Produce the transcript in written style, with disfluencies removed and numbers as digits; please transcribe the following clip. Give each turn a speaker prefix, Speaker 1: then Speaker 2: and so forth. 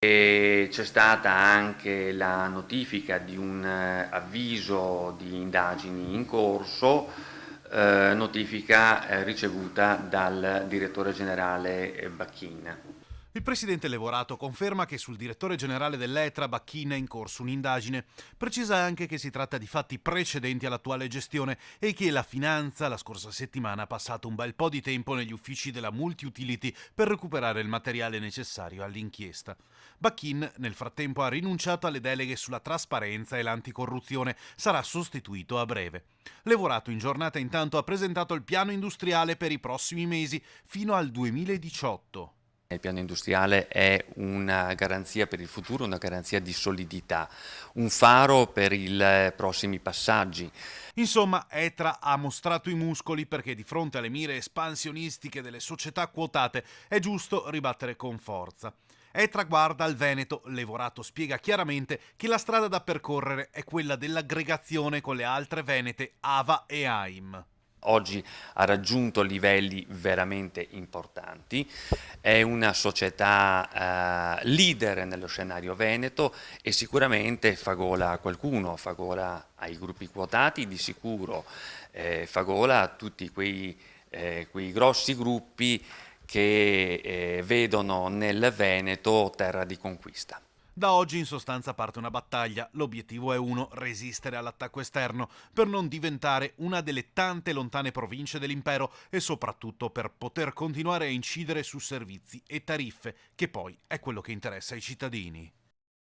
Speaker 1: E c'è stata anche la notifica di un avviso di indagini in corso, notifica ricevuta dal direttore generale Bacchin.
Speaker 2: Il presidente Levorato conferma che sul direttore generale dell'Etra, Bacchin, è in corso un'indagine. Precisa anche che si tratta di fatti precedenti all'attuale gestione e che la Finanza la scorsa settimana ha passato un bel po' di tempo negli uffici della Multi-Utility per recuperare il materiale necessario all'inchiesta. Bacchin nel frattempo ha rinunciato alle deleghe sulla trasparenza e l'anticorruzione, sarà sostituito a breve. Levorato in giornata intanto ha presentato il piano industriale per i prossimi mesi fino al 2018.
Speaker 1: Il piano industriale è una garanzia per il futuro, una garanzia di solidità, un faro per i prossimi passaggi.
Speaker 2: Insomma, Etra ha mostrato i muscoli perché di fronte alle mire espansionistiche delle società quotate è giusto ribattere con forza. Etra guarda al Veneto, Levorato spiega chiaramente che la strada da percorrere è quella dell'aggregazione con le altre venete Ava e Aim.
Speaker 1: Oggi ha raggiunto livelli veramente importanti, è una società leader nello scenario veneto e sicuramente fa gola a qualcuno, fa gola ai gruppi quotati di sicuro, fa gola a tutti quei grossi gruppi che vedono nel Veneto terra di conquista.
Speaker 2: Da oggi in sostanza parte una battaglia, l'obiettivo è uno, resistere all'attacco esterno, per non diventare una delle tante lontane province dell'impero e soprattutto per poter continuare a incidere su servizi e tariffe, che poi è quello che interessa ai cittadini.